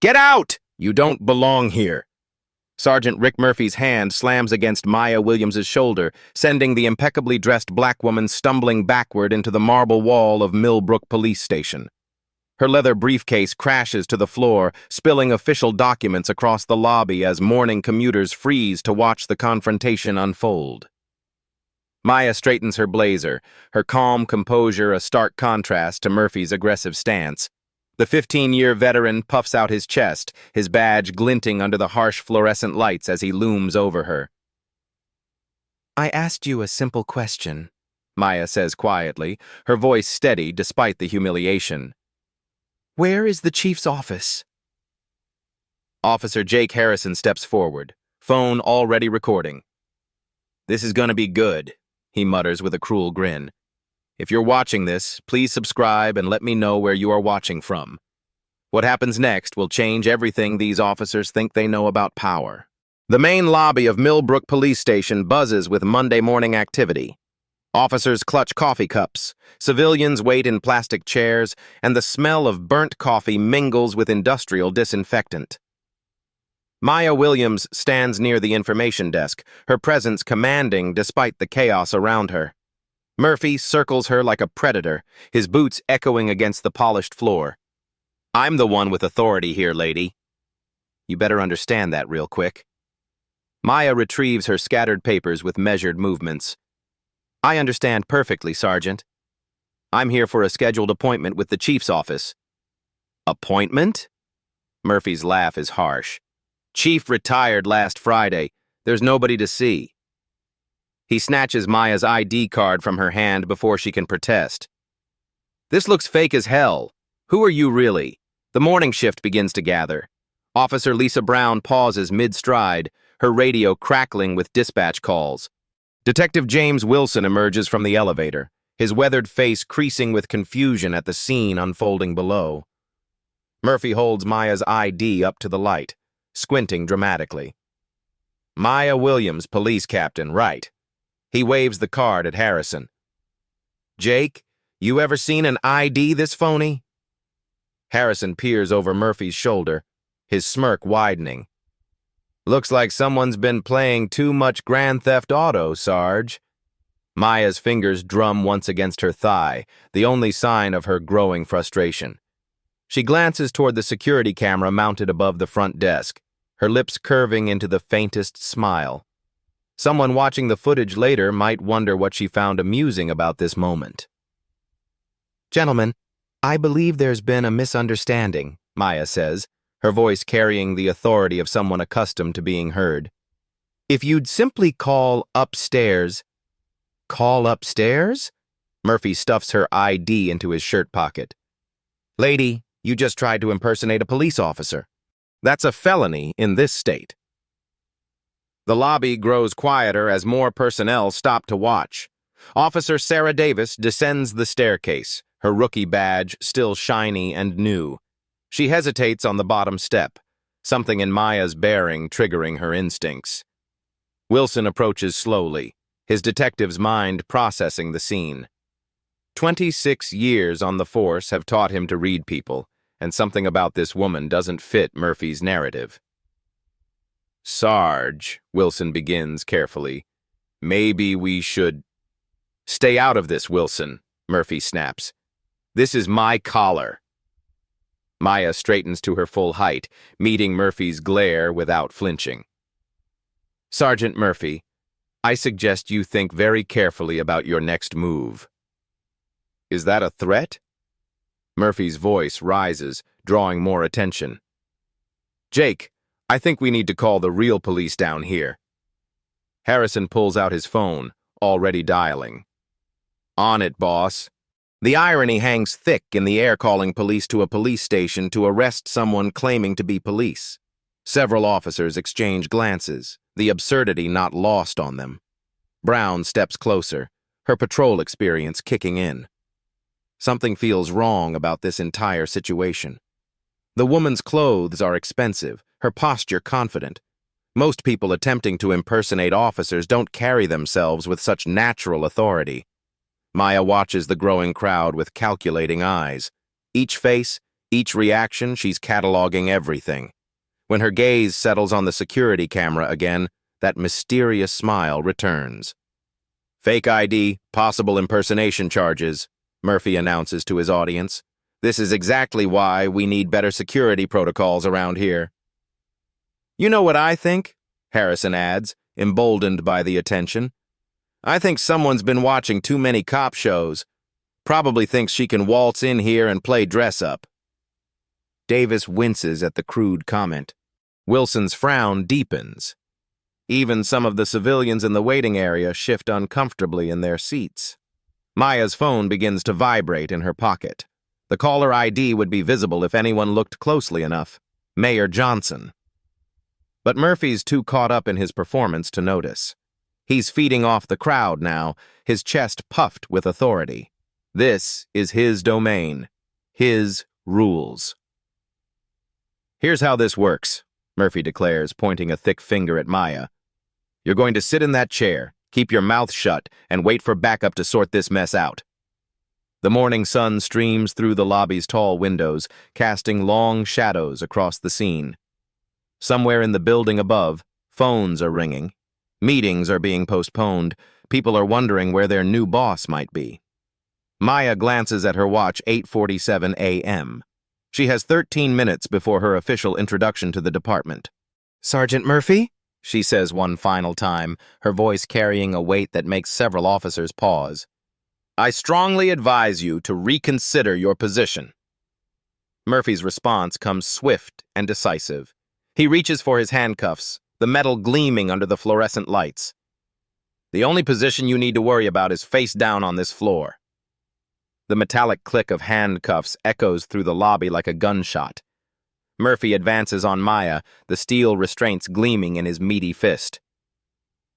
Get out! You don't belong here. Sergeant Rick Murphy's hand slams against Maya Williams's shoulder, sending the impeccably dressed black woman stumbling backward into the marble wall of Millbrook Police Station. Her leather briefcase crashes to the floor, spilling official documents across the lobby as morning commuters freeze to watch the confrontation unfold. Maya straightens her blazer, her calm composure a stark contrast to Murphy's aggressive stance. The 15-year veteran puffs out his chest, his badge glinting under the harsh fluorescent lights as he looms over her. "I asked you a simple question," Maya says quietly, her voice steady despite the humiliation. "Where is the chief's office?" Officer Jake Harrison steps forward, phone already recording. "This is gonna be good," he mutters with a cruel grin. "If you're watching this, please subscribe and let me know where you are watching from. What happens next will change everything these officers think they know about power." The main lobby of Millbrook Police Station buzzes with Monday morning activity. Officers clutch coffee cups, civilians wait in plastic chairs, and the smell of burnt coffee mingles with industrial disinfectant. Maya Williams stands near the information desk, her presence commanding despite the chaos around her. Murphy circles her like a predator, his boots echoing against the polished floor. "I'm the one with authority here, lady. You better understand that real quick." Maya retrieves her scattered papers with measured movements. "I understand perfectly, Sergeant. I'm here for a scheduled appointment with the chief's office." "Appointment?" Murphy's laugh is harsh. "Chief retired last Friday. There's nobody to see." He snatches Maya's ID card from her hand before she can protest. "This looks fake as hell. Who are you really?" The morning shift begins to gather. Officer Lisa Brown pauses mid-stride, her radio crackling with dispatch calls. Detective James Wilson emerges from the elevator, his weathered face creasing with confusion at the scene unfolding below. Murphy holds Maya's ID up to the light, squinting dramatically. "Maya Williams, police captain, right." He waves the card at Harrison. "Jake, you ever seen an ID this phony?" Harrison peers over Murphy's shoulder, his smirk widening. "Looks like someone's been playing too much Grand Theft Auto, Sarge." Maya's fingers drum once against her thigh, the only sign of her growing frustration. She glances toward the security camera mounted above the front desk, her lips curving into the faintest smile. Someone watching the footage later might wonder what she found amusing about this moment. "Gentlemen, I believe there's been a misunderstanding," Maya says, her voice carrying the authority of someone accustomed to being heard. "If you'd simply call upstairs—" "Call upstairs?" Murphy stuffs her ID into his shirt pocket. "Lady, you just tried to impersonate a police officer. That's a felony in this state." The lobby grows quieter as more personnel stop to watch. Officer Sarah Davis descends the staircase, her rookie badge still shiny and new. She hesitates on the bottom step, something in Maya's bearing triggering her instincts. Wilson approaches slowly, his detective's mind processing the scene. 26 years on the force have taught him to read people, and something about this woman doesn't fit Murphy's narrative. "Sarge," Wilson begins carefully, "maybe we should—" "Stay out of this, Wilson," Murphy snaps. "This is my collar." Maya straightens to her full height, meeting Murphy's glare without flinching. "Sergeant Murphy, I suggest you think very carefully about your next move." "Is that a threat?" Murphy's voice rises, drawing more attention. "Jake, I think we need to call the real police down here." Harrison pulls out his phone, already dialing. "On it, boss." The irony hangs thick in the air calling police to a police station to arrest someone claiming to be police. Several officers exchange glances, the absurdity not lost on them. Brown steps closer, her patrol experience kicking in. Something feels wrong about this entire situation. The woman's clothes are expensive, her posture confident. Most people attempting to impersonate officers don't carry themselves with such natural authority. Maya watches the growing crowd with calculating eyes, each face, Each reaction, she's cataloging everything. When her gaze settles on the security camera again, that mysterious smile returns. "Fake ID, possible impersonation charges," Murphy announces to his audience. "This is exactly why we need better security protocols around here." "You know what I think?" Harrison adds, emboldened by the attention. "I think someone's been watching too many cop shows. Probably thinks she can waltz in here and play dress-up." Davis winces at the crude comment. Wilson's frown deepens. Even some of the civilians in the waiting area shift uncomfortably in their seats. Maya's phone begins to vibrate in her pocket. The caller ID would be visible if anyone looked closely enough. Mayor Johnson. But Murphy's too caught up in his performance to notice. He's feeding off the crowd now, his chest puffed with authority. This is his domain, his rules. "Here's how this works," Murphy declares, pointing a thick finger at Maya. "You're going to sit in that chair, keep your mouth shut, and wait for backup to sort this mess out." The morning sun streams through the lobby's tall windows, casting long shadows across the scene. Somewhere in the building above, phones are ringing. Meetings are being postponed. People are wondering where their new boss might be. Maya glances at her watch, 8:47 a.m. She has 13 minutes before her official introduction to the department. "Sergeant Murphy?" she says one final time, her voice carrying a weight that makes several officers pause. "I strongly advise you to reconsider your position." Murphy's response comes swift and decisive. He reaches for his handcuffs, the metal gleaming under the fluorescent lights. "The only position you need to worry about is face down on this floor." The metallic click of handcuffs echoes through the lobby like a gunshot. Murphy advances on Maya, the steel restraints gleaming in his meaty fist.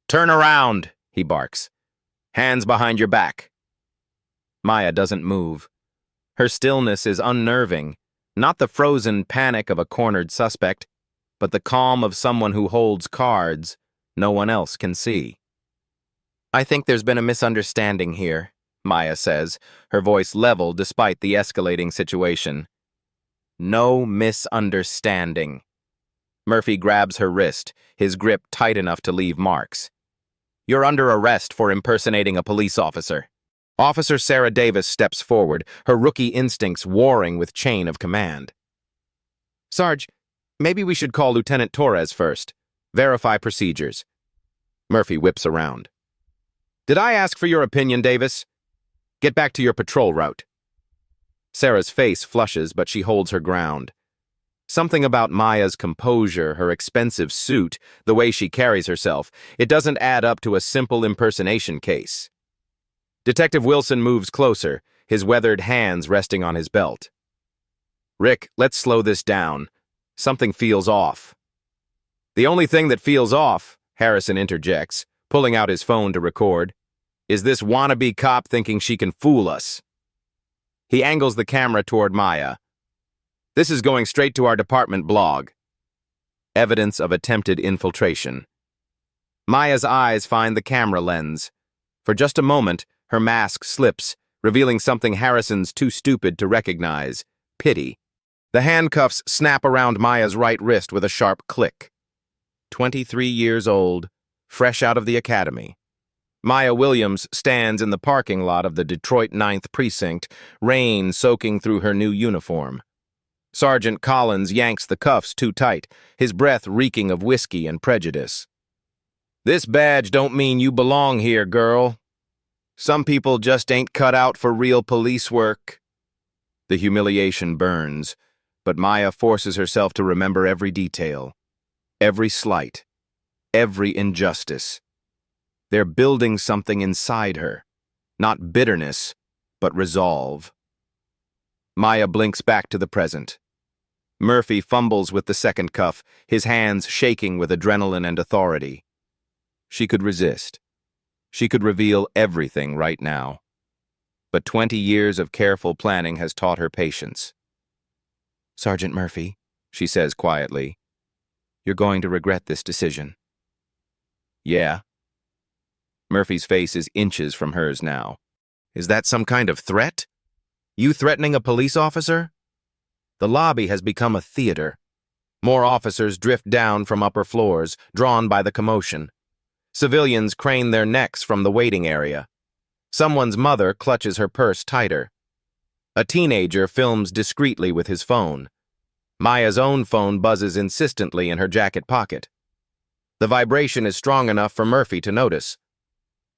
"Turn around," he barks. "Hands behind your back." Maya doesn't move. Her stillness is unnerving, not the frozen panic of a cornered suspect, but the calm of someone who holds cards no one else can see. "I think there's been a misunderstanding here," Maya says, her voice level despite the escalating situation. "No misunderstanding." Murphy grabs her wrist, his grip tight enough to leave marks. "You're under arrest for impersonating a police officer." Officer Sarah Davis steps forward, her rookie instincts warring with chain of command. "Sarge, maybe we should call Lieutenant Torres first. Verify procedures." Murphy whips around. "Did I ask for your opinion, Davis? Get back to your patrol route." Sarah's face flushes, but she holds her ground. Something about Maya's composure, her expensive suit, the way she carries herself, it doesn't add up to a simple impersonation case. Detective Wilson moves closer, his weathered hands resting on his belt. "Rick, let's slow this down. Something feels off." "The only thing that feels off," Harrison interjects, pulling out his phone to record, "is this wannabe cop thinking she can fool us." He angles the camera toward Maya. "This is going straight to our department blog." Evidence of attempted infiltration. Maya's eyes find the camera lens. For just a moment, her mask slips, revealing something Harrison's too stupid to recognize: pity. The handcuffs snap around Maya's right wrist with a sharp click. 23 years old, fresh out of the academy. Maya Williams stands in the parking lot of the Detroit 9th Precinct, rain soaking through her new uniform. Sergeant Collins yanks the cuffs too tight, his breath reeking of whiskey and prejudice. "This badge don't mean you belong here, girl. Some people just ain't cut out for real police work." The humiliation burns, but Maya forces herself to remember every detail, every slight, every injustice. They're building something inside her, not bitterness, but resolve. Maya blinks back to the present. Murphy fumbles with the second cuff, his hands shaking with adrenaline and authority. She could resist. She could reveal everything right now. But 20 years of careful planning has taught her patience. "Sergeant Murphy," she says quietly, "you're going to regret this decision." "Yeah?" Murphy's face is inches from hers now. "Is that some kind of threat? You threatening a police officer?" The lobby has become a theater. More officers drift down from upper floors, drawn by the commotion. Civilians crane their necks from the waiting area. Someone's mother clutches her purse tighter. A teenager films discreetly with his phone. Maya's own phone buzzes insistently in her jacket pocket. The vibration is strong enough for Murphy to notice.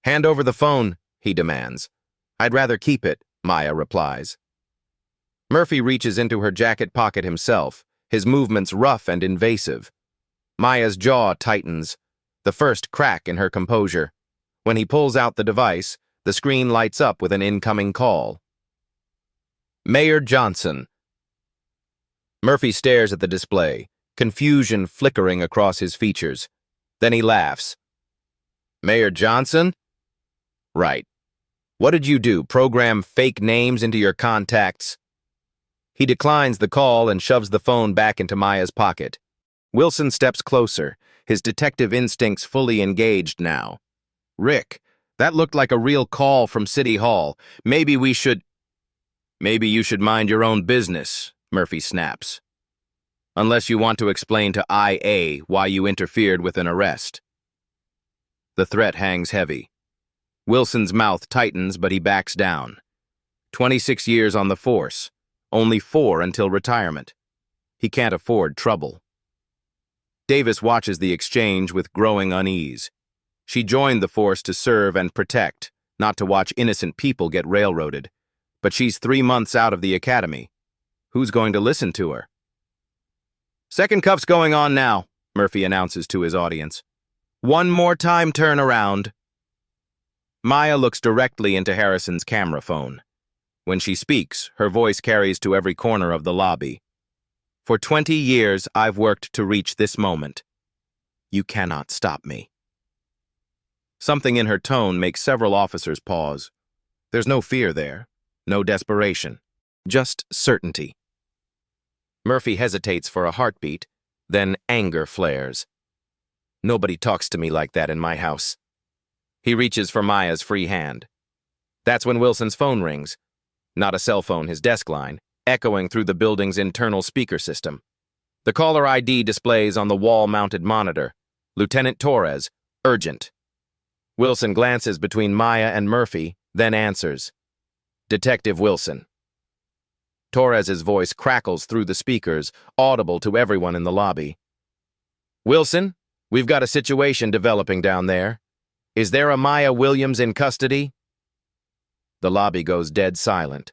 "Hand over the phone," he demands. "I'd rather keep it," Maya replies. Murphy reaches into her jacket pocket himself, his movements rough and invasive. Maya's jaw tightens, the first crack in her composure. When he pulls out the device, the screen lights up with an incoming call. Mayor Johnson. Murphy stares at the display, confusion flickering across his features. Then he laughs. "Mayor Johnson? Right. What did you do, program fake names into your contacts?" He declines the call and shoves the phone back into Maya's pocket. Wilson steps closer, his detective instincts fully engaged now. "Rick, that looked like a real call from City Hall. Maybe you should mind your own business," Murphy snaps. "Unless you want to explain to IA why you interfered with an arrest." The threat hangs heavy. Wilson's mouth tightens, but he backs down. 26 years on the force, only 4 until retirement. He can't afford trouble. Davis watches the exchange with growing unease. She joined the force to serve and protect, not to watch innocent people get railroaded. But she's 3 months out of the academy. Who's going to listen to her? "Second cuff's going on now," Murphy announces to his audience. "One more time turn around." Maya looks directly into Harrison's camera phone. When she speaks, her voice carries to every corner of the lobby. "For 20 years, I've worked to reach this moment. You cannot stop me." Something in her tone makes several officers pause. There's no fear there, no desperation, just certainty. Murphy hesitates for a heartbeat, then anger flares. "Nobody talks to me like that in my house." He reaches for Maya's free hand. That's when Wilson's phone rings. Not a cell phone, his desk line, echoing through the building's internal speaker system. The caller ID displays on the wall-mounted monitor. "Lieutenant Torres, urgent." Wilson glances between Maya and Murphy, then answers. "Detective Wilson." Torres's voice crackles through the speakers, audible to everyone in the lobby. "Wilson, we've got a situation developing down there. Is there a Maya Williams in custody?" The lobby goes dead silent.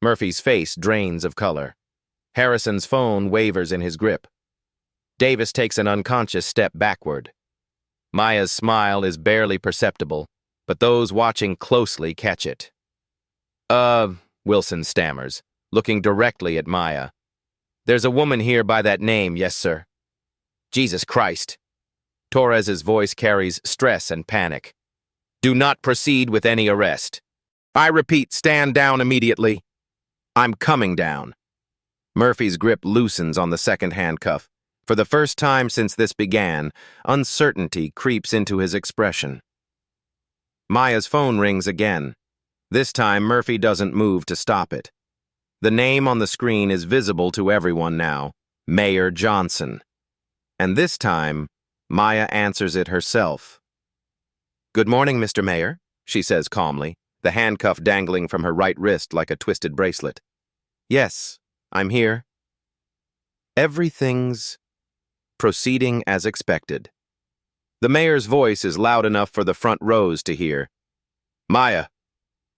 Murphy's face drains of color. Harrison's phone wavers in his grip. Davis takes an unconscious step backward. Maya's smile is barely perceptible, but those watching closely catch it. Wilson stammers, looking directly at Maya. "There's a woman here by that name, yes, sir." "Jesus Christ." Torres's voice carries stress and panic. "Do not proceed with any arrest. I repeat, stand down immediately." "I'm coming down." Murphy's grip loosens on the second handcuff. For the first time since this began, uncertainty creeps into his expression. Maya's phone rings again. This time, Murphy doesn't move to stop it. The name on the screen is visible to everyone now, Mayor Johnson. And this time, Maya answers it herself. "Good morning, Mr. Mayor," she says calmly, the handcuff dangling from her right wrist like a twisted bracelet. "Yes, I'm here." Everything's proceeding as expected. The mayor's voice is loud enough for the front rows to hear. "Maya,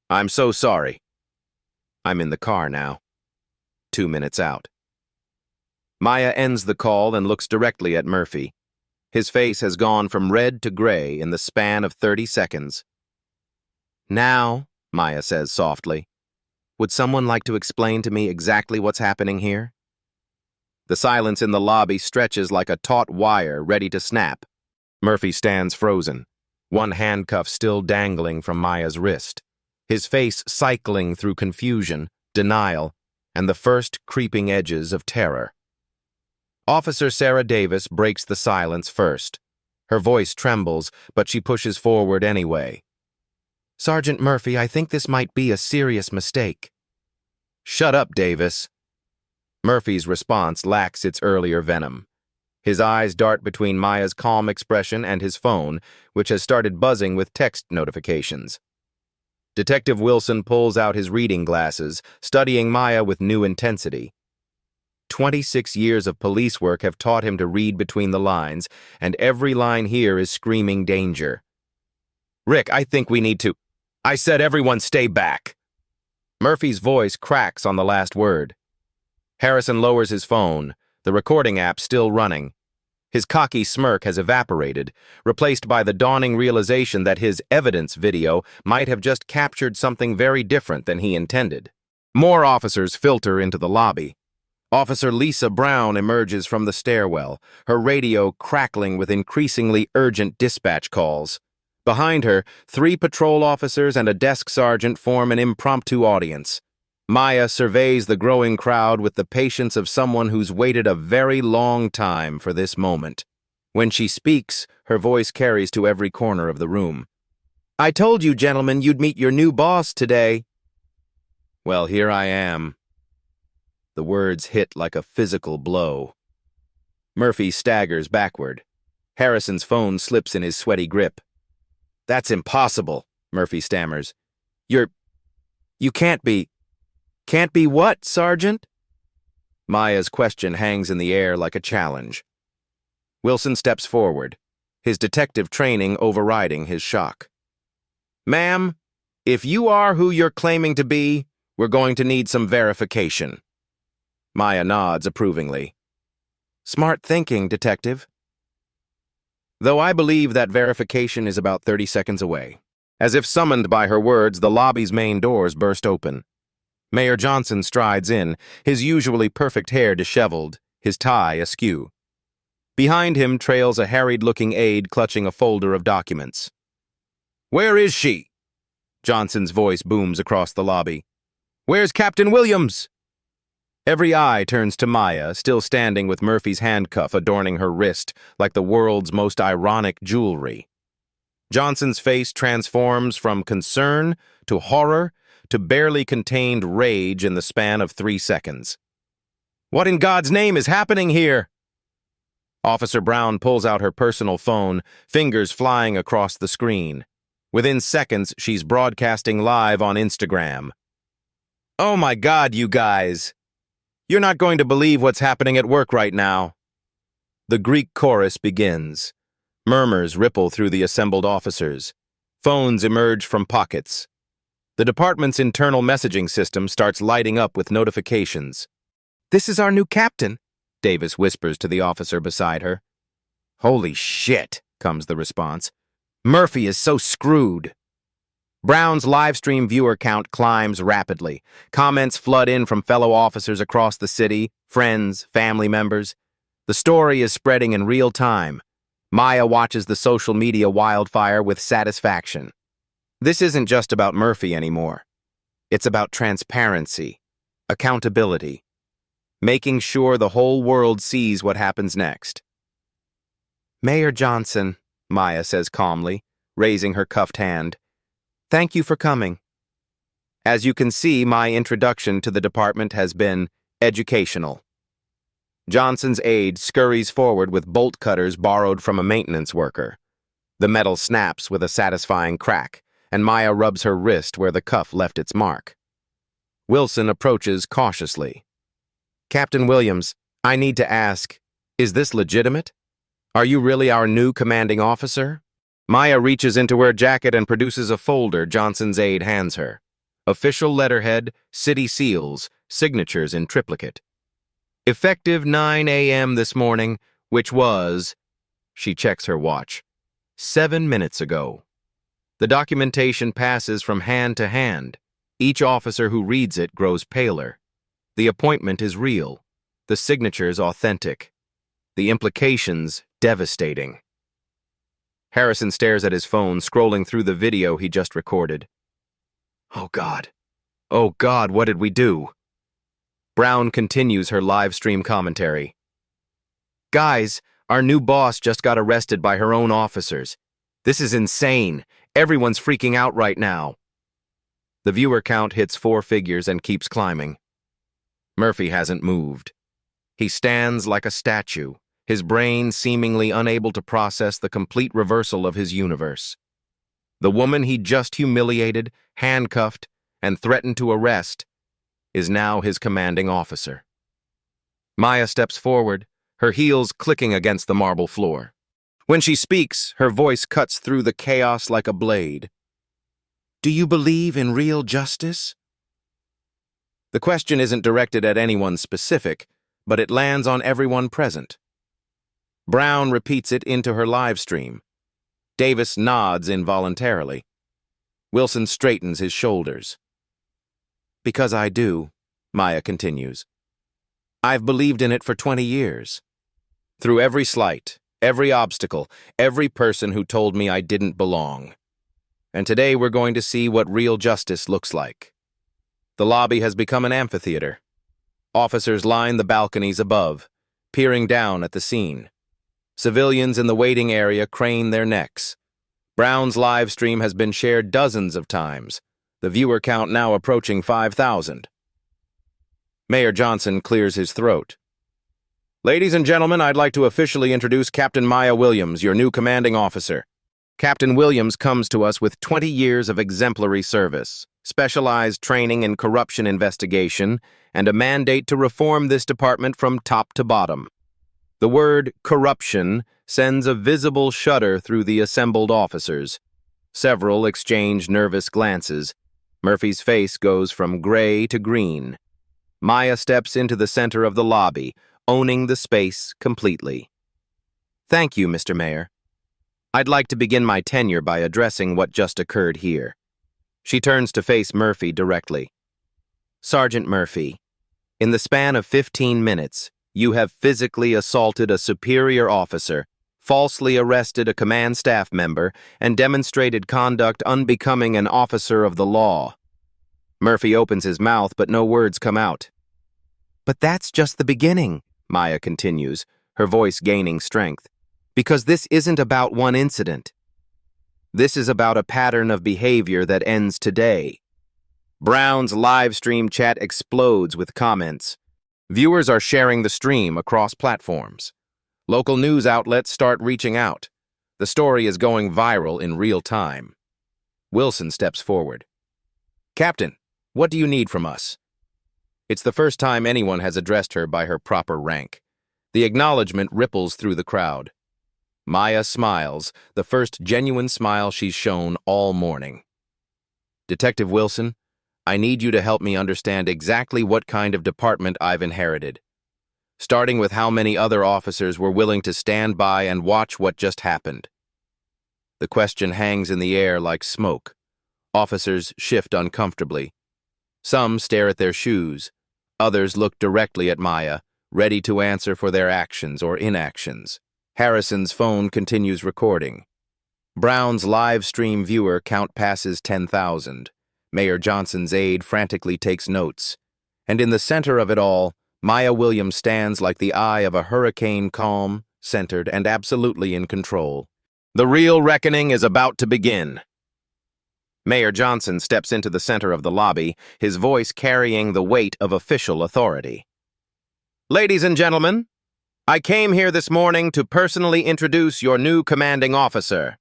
I'm so sorry." I'm in the car now. 2 minutes out. Maya ends the call and looks directly at Murphy. His face has gone from red to gray in the span of 30 seconds. "Now," Maya says softly, "would someone like to explain to me exactly what's happening here?" The silence in the lobby stretches like a taut wire ready to snap. Murphy stands frozen, one handcuff still dangling from Maya's wrist, his face cycling through confusion, denial, and the first creeping edges of terror. Officer Sarah Davis breaks the silence first. Her voice trembles, but she pushes forward anyway. "Sergeant Murphy, I think this might be a serious mistake." "Shut up, Davis." Murphy's response lacks its earlier venom. His eyes dart between Maya's calm expression and his phone, which has started buzzing with text notifications. Detective Wilson pulls out his reading glasses, studying Maya with new intensity. 26 years of police work have taught him to read between the lines, and every line here is screaming danger. "Rick, I think we need to—" "I said everyone stay back." Murphy's voice cracks on the last word. Harrison lowers his phone, the recording app still running. His cocky smirk has evaporated, replaced by the dawning realization that his evidence video might have just captured something very different than he intended. More officers filter into the lobby. Officer Lisa Brown emerges from the stairwell, her radio crackling with increasingly urgent dispatch calls. Behind her, 3 patrol officers and a desk sergeant form an impromptu audience. Maya surveys the growing crowd with the patience of someone who's waited a very long time for this moment. When she speaks, her voice carries to every corner of the room. "I told you, gentlemen, you'd meet your new boss today." "Well, here I am." The words hit like a physical blow. Murphy staggers backward. Harrison's phone slips in his sweaty grip. "That's impossible," Murphy stammers. You can't be." "Can't be what, Sergeant?" Maya's question hangs in the air like a challenge. Wilson steps forward, his detective training overriding his shock. "Ma'am, if you are who you're claiming to be, we're going to need some verification." Maya nods approvingly. "Smart thinking, Detective." Though I believe that verification is about 30 seconds away. As if summoned by her words, the lobby's main doors burst open. Mayor Johnson strides in, his usually perfect hair disheveled, his tie askew. Behind him trails a harried-looking aide clutching a folder of documents. "Where is she?" Johnson's voice booms across the lobby. "Where's Captain Williams?" Every eye turns to Maya, still standing with Murphy's handcuff adorning her wrist like the world's most ironic jewelry. Johnson's face transforms from concern to horror to barely contained rage in the span of 3 seconds. "What in God's name is happening here?" Officer Brown pulls out her personal phone, fingers flying across the screen. Within seconds, she's broadcasting live on Instagram. "Oh my God, you guys! You're not going to believe what's happening at work right now." The Greek chorus begins. Murmurs ripple through the assembled officers. Phones emerge from pockets. The department's internal messaging system starts lighting up with notifications. "This is our new captain," Davis whispers to the officer beside her. "Holy shit," comes the response. "Murphy is so screwed." Brown's livestream viewer count climbs rapidly. Comments flood in from fellow officers across the city, friends, family members. The story is spreading in real time. Maya watches the social media wildfire with satisfaction. This isn't just about Murphy anymore. It's about transparency, accountability, making sure the whole world sees what happens next. "Mayor Johnson," Maya says calmly, raising her cuffed hand, "thank you for coming. As you can see, my introduction to the department has been educational." Johnson's aide scurries forward with bolt cutters borrowed from a maintenance worker. The metal snaps with a satisfying crack, and Maya rubs her wrist where the cuff left its mark. Wilson approaches cautiously. "Captain Williams, I need to ask, is this legitimate? Are you really our new commanding officer?" Maya reaches into her jacket and produces a folder Johnson's aide hands her. Official letterhead, city seals, signatures in triplicate. Effective 9 a.m. this morning, which was, she checks her watch, 7 minutes ago. The documentation passes from hand to hand. Each officer who reads it grows paler. The appointment is real. The signatures authentic. The implications devastating. Harrison stares at his phone, scrolling through the video he just recorded. Oh God, what did we do?" Brown continues her live stream commentary. "Guys, our new boss just got arrested by her own officers. This is insane. Everyone's freaking out right now." The viewer count hits 4 figures and keeps climbing. Murphy hasn't moved. He stands like a statue, his brain seemingly unable to process the complete reversal of his universe. The woman he just humiliated, handcuffed, and threatened to arrest is now his commanding officer. Maya steps forward, her heels clicking against the marble floor. When she speaks, her voice cuts through the chaos like a blade. Do you believe in real justice? The question isn't directed at anyone specific, but it lands on everyone present. Brown repeats it into her live stream. Davis nods involuntarily. Wilson straightens his shoulders. Because I do, Maya continues. I've believed in it for 20 years. Through every slight, every obstacle, every person who told me I didn't belong. And today we're going to see what real justice looks like. The lobby has become an amphitheater. Officers line the balconies above, peering down at the scene. Civilians in the waiting area crane their necks. Brown's live stream has been shared dozens of times, the viewer count now approaching 5,000. Mayor Johnson clears his throat. Ladies and gentlemen, I'd like to officially introduce Captain Maya Williams, your new commanding officer. Captain Williams comes to us with 20 years of exemplary service, specialized training in corruption investigation, and a mandate to reform this department from top to bottom. The word corruption sends a visible shudder through the assembled officers. Several exchange nervous glances. Murphy's face goes from gray to green. Maya steps into the center of the lobby, owning the space completely. Thank you, Mr. Mayor. I'd like to begin my tenure by addressing what just occurred here. She turns to face Murphy directly. Sergeant Murphy, in the span of 15 minutes, you have physically assaulted a superior officer, falsely arrested a command staff member, and demonstrated conduct unbecoming an officer of the law. Murphy opens his mouth, but no words come out. But that's just the beginning, Maya continues, her voice gaining strength, because this isn't about one incident. This is about a pattern of behavior that ends today. Brown's live stream chat explodes with comments. Viewers are sharing the stream across platforms. Local news outlets start reaching out. The story is going viral in real time. Wilson steps forward. Captain, what do you need from us? It's the first time anyone has addressed her by her proper rank. The acknowledgement ripples through the crowd. Maya smiles, the first genuine smile she's shown all morning. Detective Wilson, I need you to help me understand exactly what kind of department I've inherited. Starting with how many other officers were willing to stand by and watch what just happened. The question hangs in the air like smoke. Officers shift uncomfortably. Some stare at their shoes. Others look directly at Maya, ready to answer for their actions or inactions. Harrison's phone continues recording. Brown's live stream viewer count passes 10,000. Mayor Johnson's aide frantically takes notes. And in the center of it all, Maya Williams stands like the eye of a hurricane, calm, centered, and absolutely in control. The real reckoning is about to begin. Mayor Johnson steps into the center of the lobby, his voice carrying the weight of official authority. Ladies and gentlemen, I came here this morning to personally introduce your new commanding officer.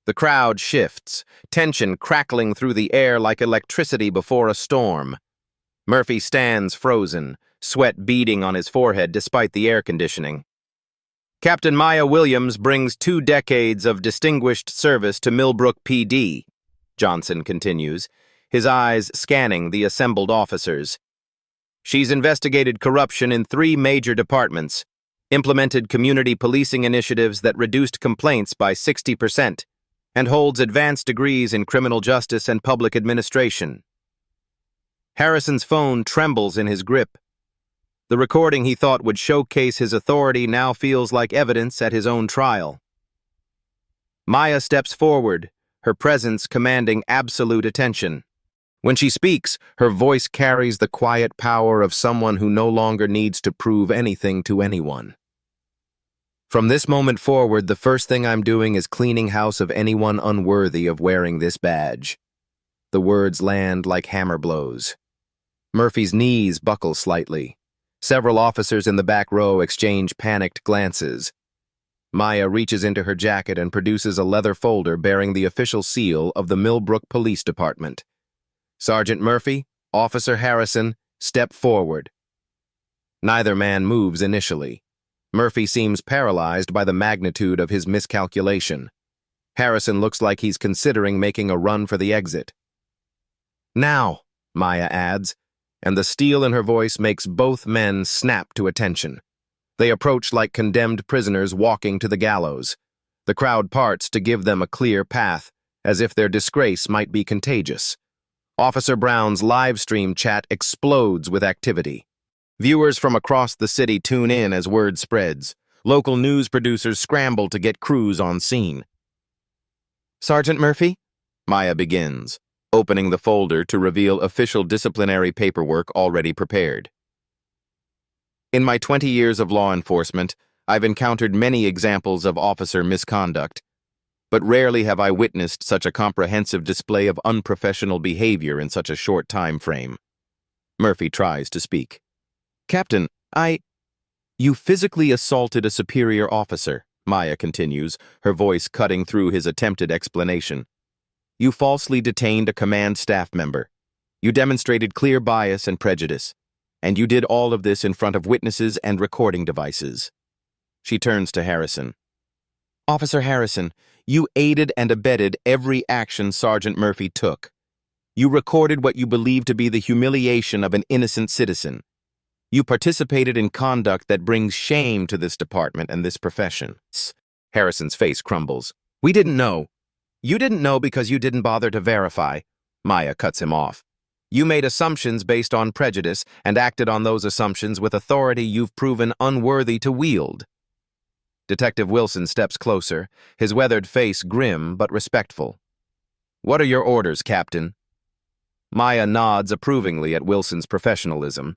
The crowd shifts, tension crackling through the air like electricity before a storm. Murphy stands frozen, sweat beading on his forehead despite the air conditioning. Captain Maya Williams brings 2 decades of distinguished service to Millbrook PD, Johnson continues, his eyes scanning the assembled officers. She's investigated corruption in 3 major departments, implemented community policing initiatives that reduced complaints by 60%, and holds advanced degrees in criminal justice and public administration. Harrison's phone trembles in his grip. The recording he thought would showcase his authority now feels like evidence at his own trial. Maya steps forward, her presence commanding absolute attention. When she speaks, her voice carries the quiet power of someone who no longer needs to prove anything to anyone. From this moment forward, the first thing I'm doing is cleaning house of anyone unworthy of wearing this badge. The words land like hammer blows. Murphy's knees buckle slightly. Several officers in the back row exchange panicked glances. Maya reaches into her jacket and produces a leather folder bearing the official seal of the Millbrook Police Department. Sergeant Murphy, Officer Harrison, step forward. Neither man moves initially. Murphy seems paralyzed by the magnitude of his miscalculation. Harrison looks like he's considering making a run for the exit. "Now," Maya adds, and the steel in her voice makes both men snap to attention. They approach like condemned prisoners walking to the gallows. The crowd parts to give them a clear path, as if their disgrace might be contagious. Officer Brown's live stream chat explodes with activity. Viewers from across the city tune in as word spreads. Local news producers scramble to get crews on scene. "Sergeant Murphy?" Maya begins, opening the folder to reveal official disciplinary paperwork already prepared. "In my 20 years of law enforcement, I've encountered many examples of officer misconduct, but rarely have I witnessed such a comprehensive display of unprofessional behavior in such a short time frame." Murphy tries to speak. "Captain, You physically assaulted a superior officer," Maya continues, her voice cutting through his attempted explanation. "You falsely detained a command staff member. You demonstrated clear bias and prejudice. And you did all of this in front of witnesses and recording devices." She turns to Harrison. "Officer Harrison, you aided and abetted every action Sergeant Murphy took. You recorded what you believed to be the humiliation of an innocent citizen. You participated in conduct that brings shame to this department and this profession." Harrison's face crumbles. "We didn't know." "You didn't know because you didn't bother to verify." Maya cuts him off. "You made assumptions based on prejudice and acted on those assumptions with authority you've proven unworthy to wield." Detective Wilson steps closer, his weathered face grim but respectful. "What are your orders, Captain?" Maya nods approvingly at Wilson's professionalism.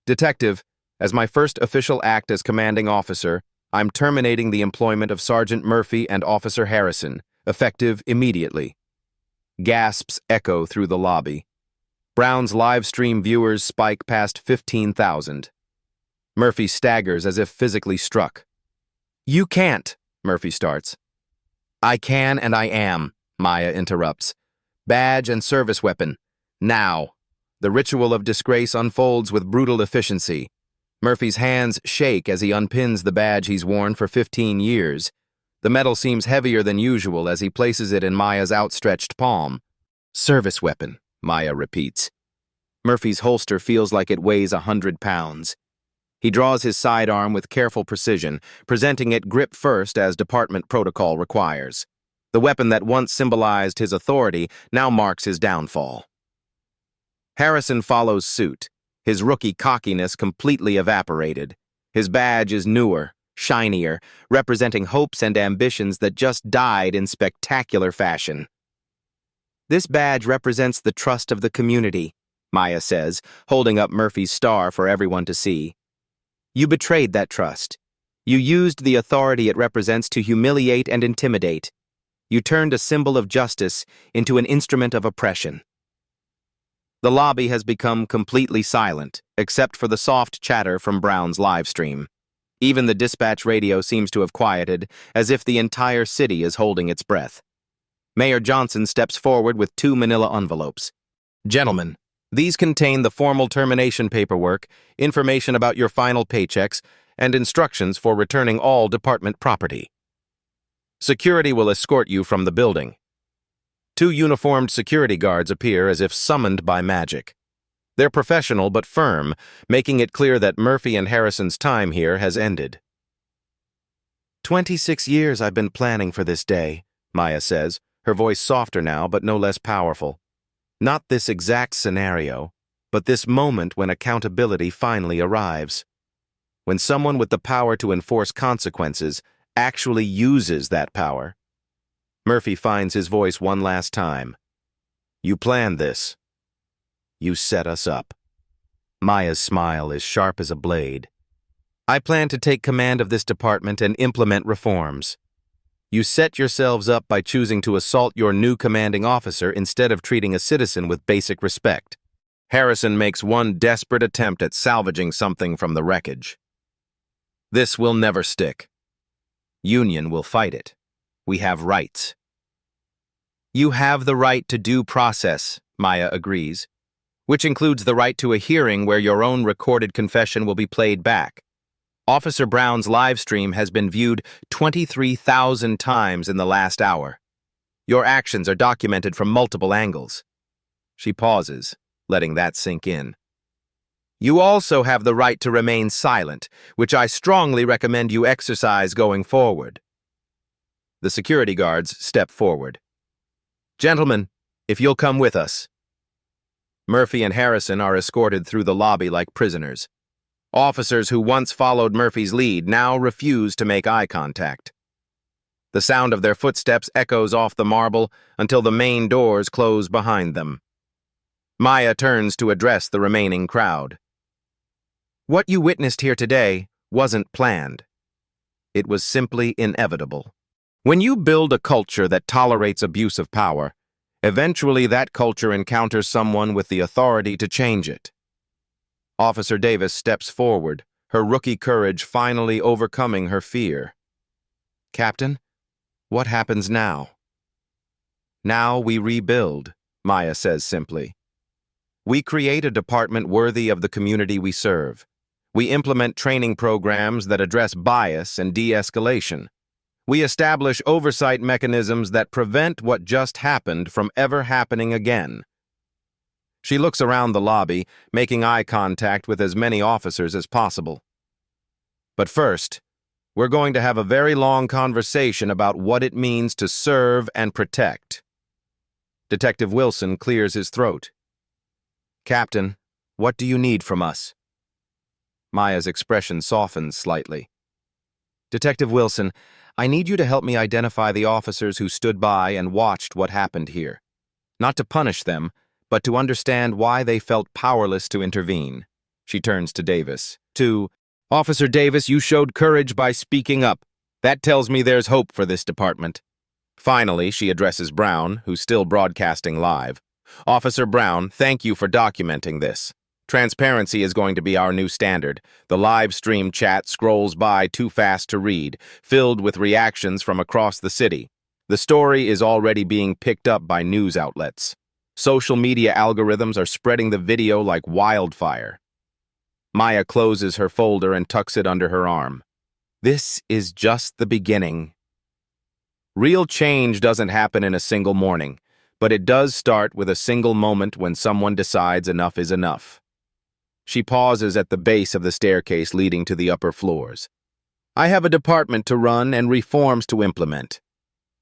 "Detective, as my first official act as commanding officer, I'm terminating the employment of Sergeant Murphy and Officer Harrison, effective immediately." Gasps echo through the lobby. Brown's live stream viewers spike past 15,000. Murphy staggers as if physically struck. "You can't," Murphy starts. "I can and I am," Maya interrupts. "Badge and service weapon. Now." The ritual of disgrace unfolds with brutal efficiency. Murphy's hands shake as he unpins the badge he's worn for 15 years. The metal seems heavier than usual as he places it in Maya's outstretched palm. "Service weapon," Maya repeats. Murphy's holster feels like it weighs 100 pounds. He draws his sidearm with careful precision, presenting it grip first as department protocol requires. The weapon that once symbolized his authority now marks his downfall. Harrison follows suit, his rookie cockiness completely evaporated. His badge is newer, shinier, representing hopes and ambitions that just died in spectacular fashion. "This badge represents the trust of the community," Maya says, holding up Murphy's star for everyone to see. "You betrayed that trust. You used the authority it represents to humiliate and intimidate. You turned a symbol of justice into an instrument of oppression." The lobby has become completely silent, except for the soft chatter from Brown's live stream. Even the dispatch radio seems to have quieted, as if the entire city is holding its breath. Mayor Johnson steps forward with 2 manila envelopes. "Gentlemen, these contain the formal termination paperwork, information about your final paychecks, and instructions for returning all department property. Security will escort you from the building." 2 uniformed security guards appear as if summoned by magic. They're professional but firm, making it clear that Murphy and Harrison's time here has ended. "26 years I've been planning for this day," Maya says, her voice softer now but no less powerful. "Not this exact scenario, but this moment when accountability finally arrives. When someone with the power to enforce consequences actually uses that power." Murphy finds his voice one last time. "You planned this. You set us up." Maya's smile is sharp as a blade. "I plan to take command of this department and implement reforms. You set yourselves up by choosing to assault your new commanding officer instead of treating a citizen with basic respect." Harrison makes one desperate attempt at salvaging something from the wreckage. This will never stick. Union will fight it. We have rights. You have the right to due process, Maya agrees, which includes the right to a hearing where your own recorded confession will be played back. Officer Brown's live stream has been viewed 23,000 times in the last hour. Your actions are documented from multiple angles. She pauses, letting that sink in. You also have the right to remain silent, which I strongly recommend you exercise going forward. The security guards step forward. Gentlemen, if you'll come with us. Murphy and Harrison are escorted through the lobby like prisoners. Officers who once followed Murphy's lead now refuse to make eye contact. The sound of their footsteps echoes off the marble until the main doors close behind them. Maya turns to address the remaining crowd. What you witnessed here today wasn't planned. It was simply inevitable. When you build a culture that tolerates abuse of power, eventually that culture encounters someone with the authority to change it. Officer Davis steps forward, her rookie courage finally overcoming her fear. Captain, what happens now? Now we rebuild, Maya says simply. We create a department worthy of the community we serve. We implement training programs that address bias and de-escalation. We establish oversight mechanisms that prevent what just happened from ever happening again. She looks around the lobby, making eye contact with as many officers as possible. But first, we're going to have a very long conversation about what it means to serve and protect. Detective Wilson clears his throat. Captain, what do you need from us? Maya's expression softens slightly. Detective Wilson, I need you to help me identify the officers who stood by and watched what happened here. Not to punish them, but to understand why they felt powerless to intervene. She turns to Davis. Officer Davis, you showed courage by speaking up. That tells me there's hope for this department. Finally, she addresses Brown, who's still broadcasting live. Officer Brown, thank you for documenting this. Transparency is going to be our new standard. The live stream chat scrolls by too fast to read, filled with reactions from across the city. The story is already being picked up by news outlets. Social media algorithms are spreading the video like wildfire. Maya closes her folder and tucks it under her arm. This is just the beginning. Real change doesn't happen in a single morning, but it does start with a single moment when someone decides enough is enough. She pauses at the base of the staircase leading to the upper floors. I have a department to run and reforms to implement.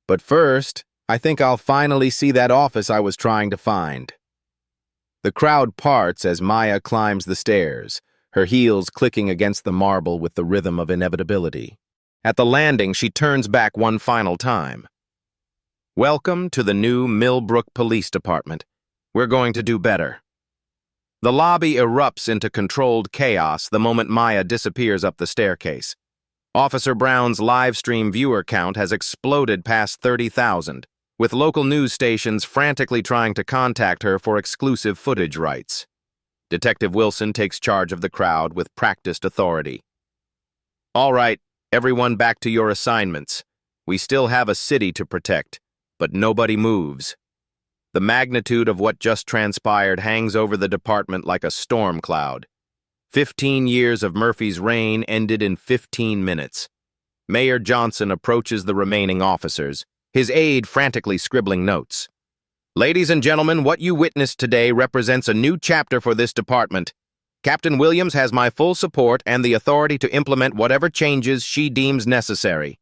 But first, I think I'll finally see that office I was trying to find. The crowd parts as Maya climbs the stairs, her heels clicking against the marble with the rhythm of inevitability. At the landing, she turns back one final time. Welcome to the new Millbrook Police Department. We're going to do better. The lobby erupts into controlled chaos the moment Maya disappears up the staircase. Officer Brown's live stream viewer count has exploded past 30,000, with local news stations frantically trying to contact her for exclusive footage rights. Detective Wilson takes charge of the crowd with practiced authority. All right, everyone back to your assignments. We still have a city to protect, but nobody moves. The magnitude of what just transpired hangs over the department like a storm cloud. 15 years of Murphy's reign ended in 15 minutes. Mayor Johnson approaches the remaining officers, his aide frantically scribbling notes. Ladies and gentlemen, what you witnessed today represents a new chapter for this department. Captain Williams has my full support and the authority to implement whatever changes she deems necessary.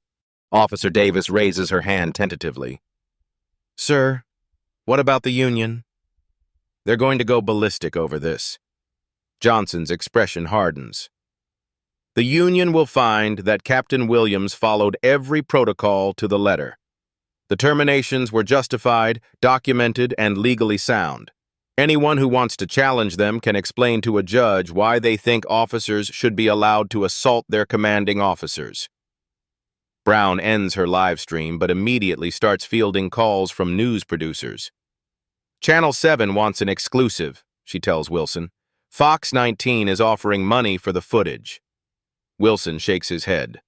Officer Davis raises her hand tentatively. Sir, what about the Union? They're going to go ballistic over this. Johnson's expression hardens. The Union will find that Captain Williams followed every protocol to the letter. The terminations were justified, documented, and legally sound. Anyone who wants to challenge them can explain to a judge why they think officers should be allowed to assault their commanding officers. Brown ends her live stream but immediately starts fielding calls from news producers. Channel 7 wants an exclusive, she tells Wilson. Fox 19 is offering money for the footage. Wilson shakes his head.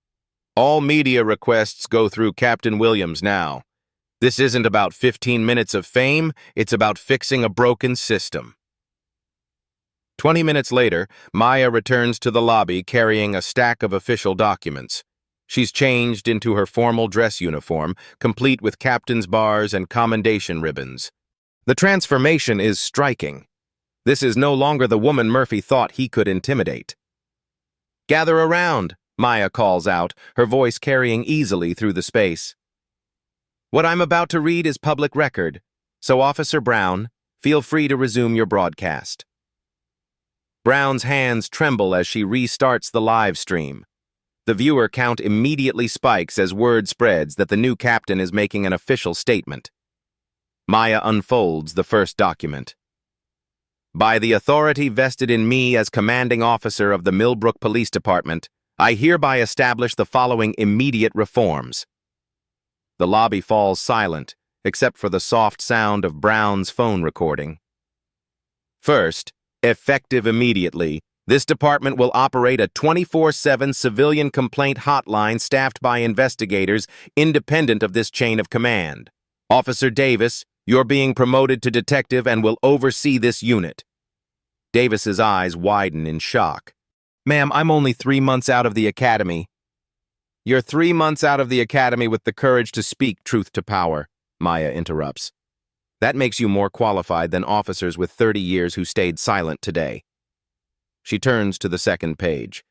All media requests go through Captain Williams now. This isn't about 15 minutes of fame, it's about fixing a broken system. 20 minutes later, Maya returns to the lobby carrying a stack of official documents. She's changed into her formal dress uniform, complete with captain's bars and commendation ribbons. The transformation is striking. This is no longer the woman Murphy thought he could intimidate. "Gather around," Maya calls out, her voice carrying easily through the space. "What I'm about to read is public record, so Officer Brown, feel free to resume your broadcast." Brown's hands tremble as she restarts the live stream. The viewer count immediately spikes as word spreads that the new captain is making an official statement. Maya unfolds the first document. "By the authority vested in me as commanding officer of the Millbrook Police Department, I hereby establish the following immediate reforms." The lobby falls silent, except for the soft sound of Brown's phone recording. First, effective immediately, this department will operate a 24/7 civilian complaint hotline staffed by investigators independent of this chain of command. Officer Davis, you're being promoted to detective and will oversee this unit. Davis's eyes widen in shock. "Ma'am, I'm only 3 months out of the academy." "You're 3 months out of the academy with the courage to speak truth to power," Maya interrupts. "That makes you more qualified than officers with 30 years who stayed silent today." She turns to the second page.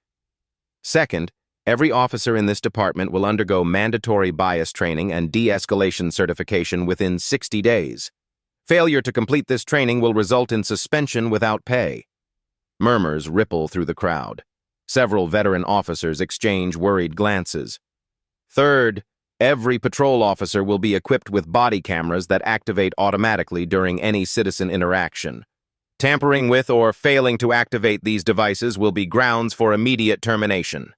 "Second, every officer in this department will undergo mandatory bias training and de-escalation certification within 60 days. Failure to complete this training will result in suspension without pay." Murmurs ripple through the crowd. Several veteran officers exchange worried glances. "Third, every patrol officer will be equipped with body cameras that activate automatically during any citizen interaction. Tampering with or failing to activate these devices will be grounds for immediate termination."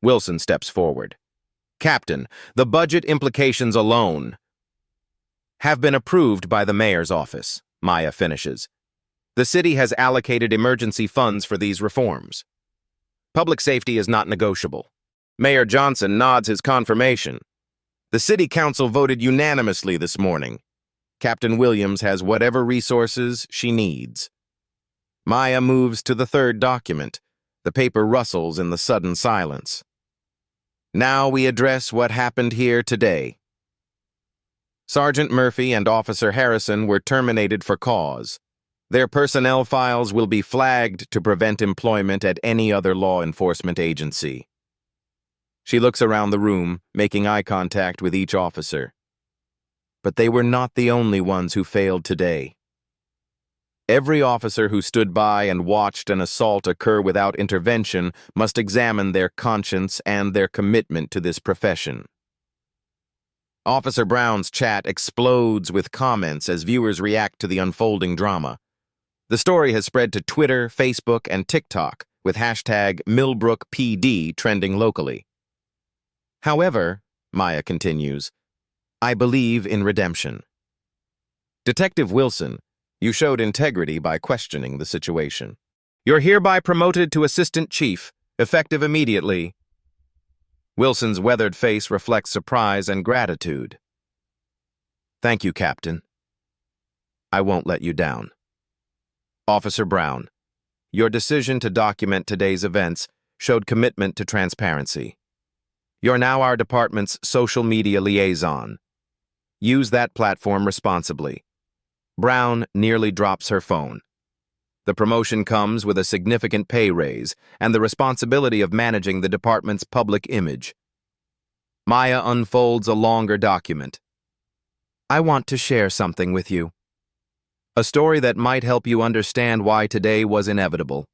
Wilson steps forward. "Captain, the budget implications alone have been approved by the mayor's office," Maya finishes. "The city has allocated emergency funds for these reforms. Public safety is not negotiable." Mayor Johnson nods his confirmation. "The city council voted unanimously this morning. Captain Williams has whatever resources she needs." Maya moves to the third document. The paper rustles in the sudden silence. "Now we address what happened here today. Sergeant Murphy and Officer Harrison were terminated for cause. Their personnel files will be flagged to prevent employment at any other law enforcement agency." She looks around the room, making eye contact with each officer. But they were not the only ones who failed today. Every officer who stood by and watched an assault occur without intervention must examine their conscience and their commitment to this profession. Officer Brown's chat explodes with comments as viewers react to the unfolding drama. The story has spread to Twitter, Facebook, and TikTok, with hashtag #MillbrookPD trending locally. "However," Maya continues, "I believe in redemption. Detective Wilson, you showed integrity by questioning the situation. You're hereby promoted to Assistant Chief, effective immediately." Wilson's weathered face reflects surprise and gratitude. "Thank you, Captain. I won't let you down." Officer Brown, your decision to document today's events showed commitment to transparency. You're now our department's social media liaison. Use that platform responsibly. Brown nearly drops her phone. The promotion comes with a significant pay raise and the responsibility of managing the department's public image. Maya unfolds a longer document. "I want to share something with you. A story that might help you understand why today was inevitable."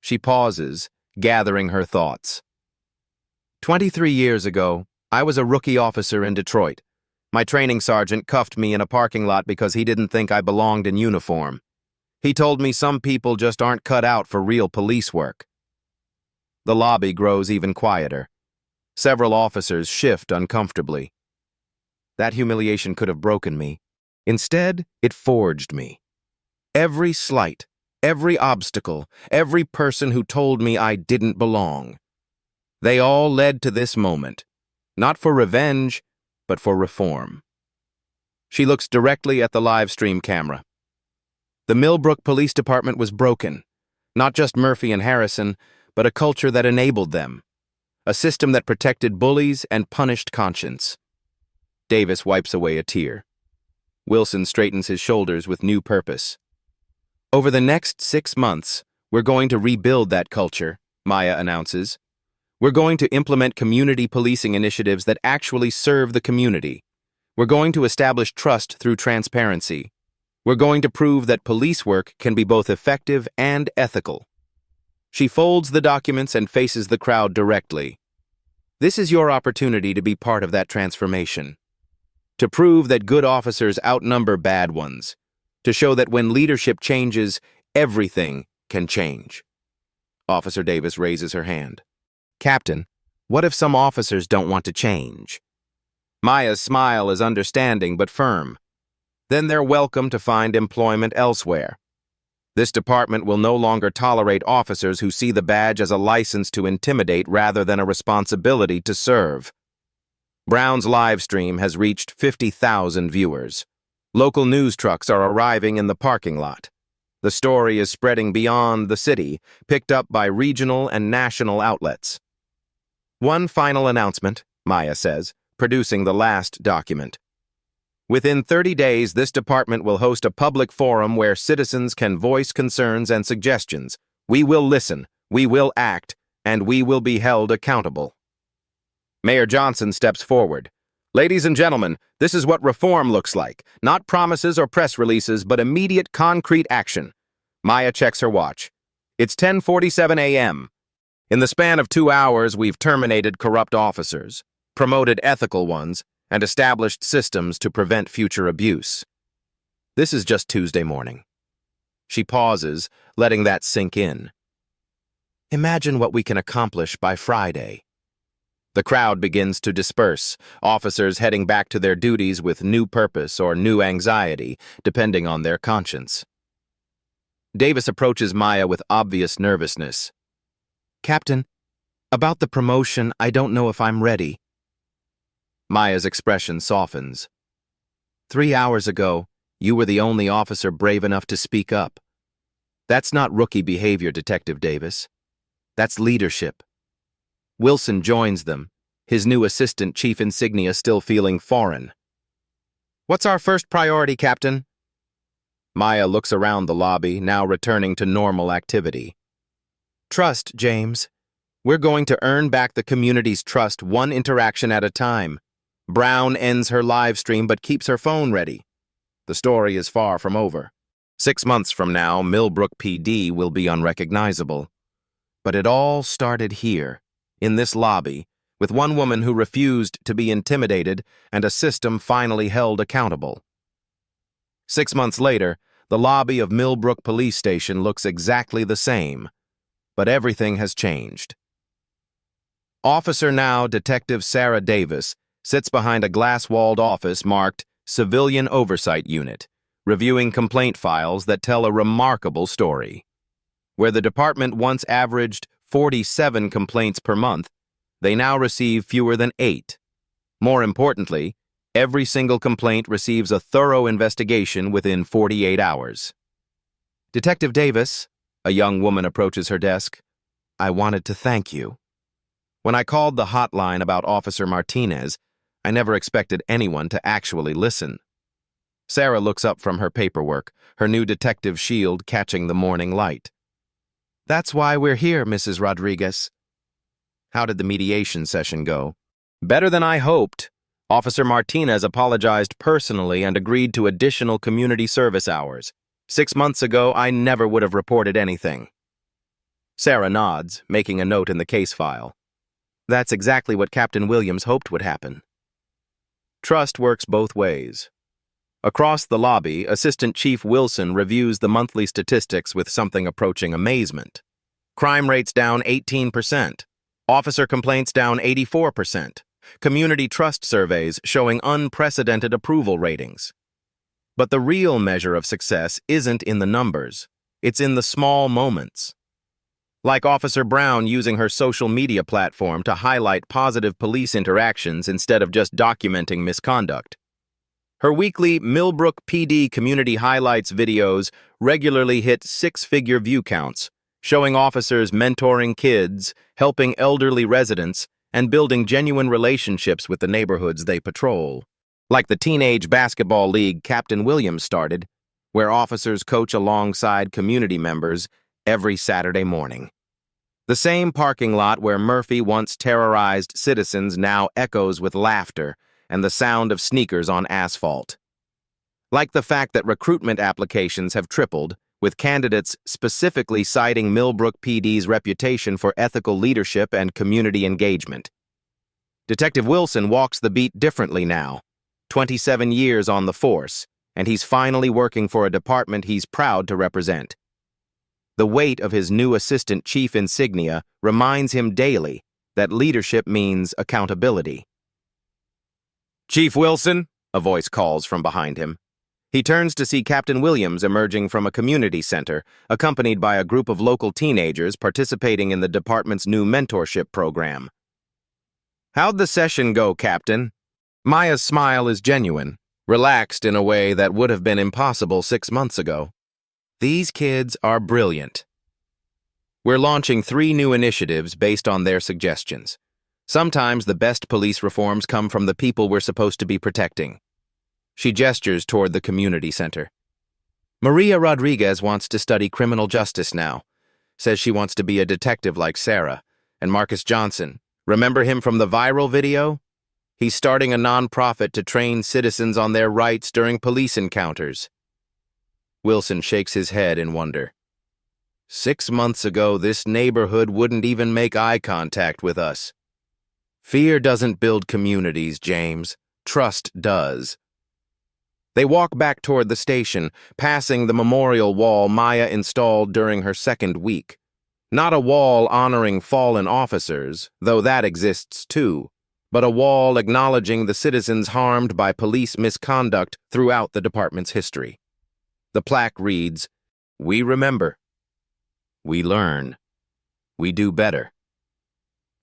She pauses, gathering her thoughts. 23 years ago, I was a rookie officer in Detroit. My training sergeant cuffed me in a parking lot because he didn't think I belonged in uniform. He told me some people just aren't cut out for real police work. The lobby grows even quieter. Several officers shift uncomfortably. That humiliation could have broken me. Instead, it forged me. Every slight, every obstacle, every person who told me I didn't belong. They all led to this moment, not for revenge, but for reform. She looks directly at the live stream camera. The Millbrook Police Department was broken. Not just Murphy and Harrison, but a culture that enabled them. A system that protected bullies and punished conscience. Davis wipes away a tear. Wilson straightens his shoulders with new purpose. Over the next 6 months, we're going to rebuild that culture, Maya announces. We're going to implement community policing initiatives that actually serve the community. We're going to establish trust through transparency. We're going to prove that police work can be both effective and ethical. She folds the documents and faces the crowd directly. This is your opportunity to be part of that transformation. To prove that good officers outnumber bad ones. To show that when leadership changes, everything can change. Officer Davis raises her hand. Captain, what if some officers don't want to change? Maya's smile is understanding but firm. Then they're welcome to find employment elsewhere. This department will no longer tolerate officers who see the badge as a license to intimidate rather than a responsibility to serve. Brown's live stream has reached 50,000 viewers. Local news trucks are arriving in the parking lot. The story is spreading beyond the city, picked up by regional and national outlets. One final announcement, Maya says, producing the last document. Within 30 days, this department will host a public forum where citizens can voice concerns and suggestions. We will listen, we will act, and we will be held accountable. Mayor Johnson steps forward. Ladies and gentlemen, this is what reform looks like. Not promises or press releases, but immediate concrete action. Maya checks her watch. It's 10:47 a.m. In the span of 2 hours, we've terminated corrupt officers, promoted ethical ones, and established systems to prevent future abuse. This is just Tuesday morning. She pauses, letting that sink in. Imagine what we can accomplish by Friday. The crowd begins to disperse, officers heading back to their duties with new purpose or new anxiety, depending on their conscience. Davis approaches Maya with obvious nervousness. Captain, about the promotion, I don't know if I'm ready. Maya's expression softens. 3 hours ago, you were the only officer brave enough to speak up. That's not rookie behavior, Detective Davis. That's leadership. Wilson joins them, his new assistant chief insignia still feeling foreign. What's our first priority, Captain? Maya looks around the lobby, now returning to normal activity. Trust, James. We're going to earn back the community's trust one interaction at a time. Brown ends her live stream but keeps her phone ready. The story is far from over. 6 months from now, Millbrook PD will be unrecognizable. But it all started here, in this lobby, with one woman who refused to be intimidated and a system finally held accountable. 6 months later, the lobby of Millbrook Police Station looks exactly the same, but everything has changed. Officer now Detective Sarah Davis sits behind a glass-walled office marked Civilian Oversight Unit, reviewing complaint files that tell a remarkable story. Where the department once averaged 47 complaints per month, they now receive fewer than 8. More importantly, every single complaint receives a thorough investigation within 48 hours. Detective Davis, a young woman approaches her desk. I wanted to thank you. When I called the hotline about Officer Martinez, I never expected anyone to actually listen. Sarah looks up from her paperwork, her new detective shield catching the morning light. That's why we're here, Mrs. Rodriguez. How did the mediation session go? Better than I hoped. Officer Martinez apologized personally and agreed to additional community service hours. 6 months ago, I never would have reported anything. Sarah nods, making a note in the case file. That's exactly what Captain Williams hoped would happen. Trust works both ways. Across the lobby, Assistant Chief Wilson reviews the monthly statistics with something approaching amazement. Crime rates down 18%. Officer complaints down 84%. Community trust surveys showing unprecedented approval ratings. But the real measure of success isn't in the numbers. It's in the small moments. Like Officer Brown using her social media platform to highlight positive police interactions instead of just documenting misconduct. Her weekly Millbrook PD Community Highlights videos regularly hit six-figure view counts, showing officers mentoring kids, helping elderly residents, and building genuine relationships with the neighborhoods they patrol. Like the teenage basketball league Captain Williams started, where officers coach alongside community members every Saturday morning. The same parking lot where Murphy once terrorized citizens now echoes with laughter and the sound of sneakers on asphalt. Like the fact that recruitment applications have tripled, with candidates specifically citing Millbrook PD's reputation for ethical leadership and community engagement. Detective Wilson walks the beat differently now, 27 years on the force, and he's finally working for a department he's proud to represent. The weight of his new assistant chief insignia reminds him daily that leadership means accountability. "Chief Wilson," a voice calls from behind him. He turns to see Captain Williams emerging from a community center, accompanied by a group of local teenagers participating in the department's new mentorship program. "How'd the session go, Captain?" Maya's smile is genuine, relaxed in a way that would have been impossible 6 months ago. These kids are brilliant. We're launching 3 new initiatives based on their suggestions. Sometimes the best police reforms come from the people we're supposed to be protecting. She gestures toward the community center. Maria Rodriguez wants to study criminal justice now. Says she wants to be a detective like Sarah. And Marcus Johnson, remember him from the viral video? He's starting a nonprofit to train citizens on their rights during police encounters. Wilson shakes his head in wonder. 6 months ago, this neighborhood wouldn't even make eye contact with us. Fear doesn't build communities, James. Trust does. They walk back toward the station, passing the memorial wall Maya installed during her 2nd week. Not a wall honoring fallen officers, though that exists too, but a wall acknowledging the citizens harmed by police misconduct throughout the department's history. The plaque reads, "We remember. We learn. We do better."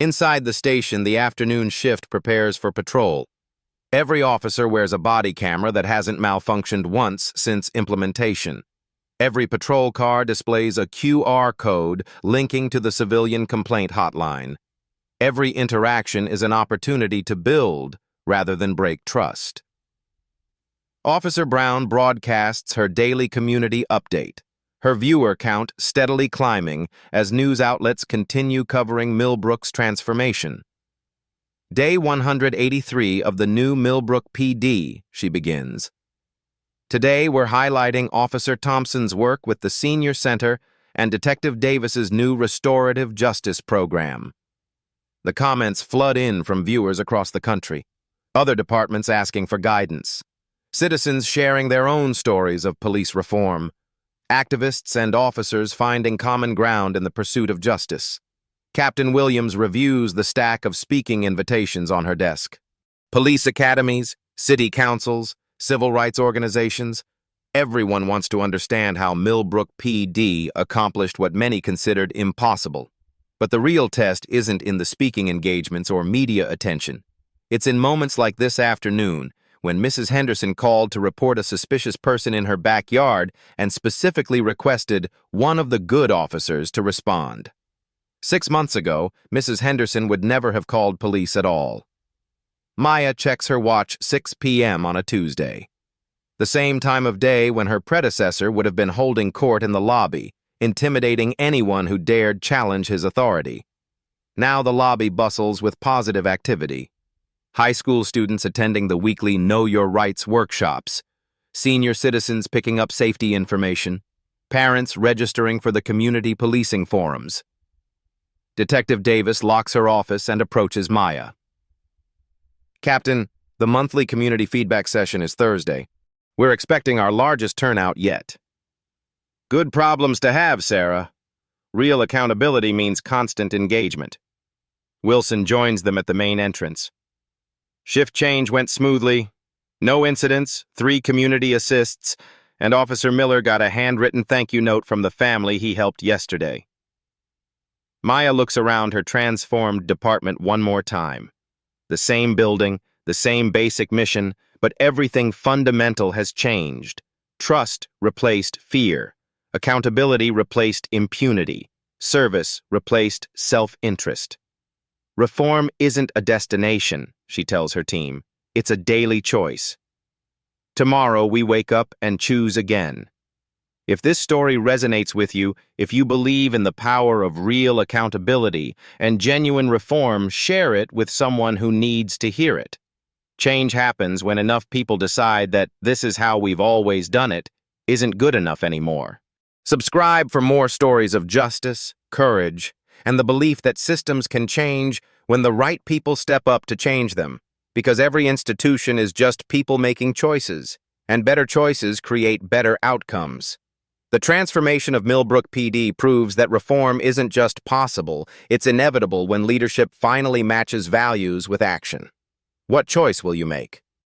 Inside the station, the afternoon shift prepares for patrol. Every officer wears a body camera that hasn't malfunctioned once since implementation. Every patrol car displays a QR code linking to the civilian complaint hotline. Every interaction is an opportunity to build rather than break trust. Officer Brown broadcasts her daily community update, her viewer count steadily climbing as news outlets continue covering Millbrook's transformation. Day 183 of the new Millbrook PD, she begins. Today we're highlighting Officer Thompson's work with the Senior Center and Detective Davis's new restorative justice program. The comments flood in from viewers across the country, other departments asking for guidance. Citizens sharing their own stories of police reform, activists and officers finding common ground in the pursuit of justice. Captain Williams reviews the stack of speaking invitations on her desk. Police academies, city councils, civil rights organizations, everyone wants to understand how Millbrook PD accomplished what many considered impossible. But the real test isn't in the speaking engagements or media attention. It's in moments like this afternoon, when Mrs. Henderson called to report a suspicious person in her backyard and specifically requested one of the good officers to respond. 6 months ago, Mrs. Henderson would never have called police at all. Maya checks her watch 6 p.m. on a Tuesday, the same time of day when her predecessor would have been holding court in the lobby, intimidating anyone who dared challenge his authority. Now the lobby bustles with positive activity. High school students attending the weekly Know Your Rights workshops, senior citizens picking up safety information, parents registering for the community policing forums. Detective Davis locks her office and approaches Maya. "Captain, the monthly community feedback session is Thursday. We're expecting our largest turnout yet." "Good problems to have, Sarah. Real accountability means constant engagement." Wilson joins them at the main entrance. "Shift change went smoothly. No incidents, 3 community assists, and Officer Miller got a handwritten thank you note from the family he helped yesterday. Maya looks around her transformed department one more time. The same building, the same basic mission, but everything fundamental has changed. Trust replaced fear. Accountability replaced impunity. Service replaced self-interest. Reform isn't a destination, she tells her team. It's a daily choice. Tomorrow we wake up and choose again. If this story resonates with you, if you believe in the power of real accountability and genuine reform, share it with someone who needs to hear it. Change happens when enough people decide that this is how we've always done it isn't good enough anymore. Subscribe for more stories of justice, courage, and the belief that systems can change when the right people step up to change them. Because every institution is just people making choices, and better choices create better outcomes. The transformation of Millbrook PD proves that reform isn't just possible, it's inevitable when leadership finally matches values with action. What choice will you make?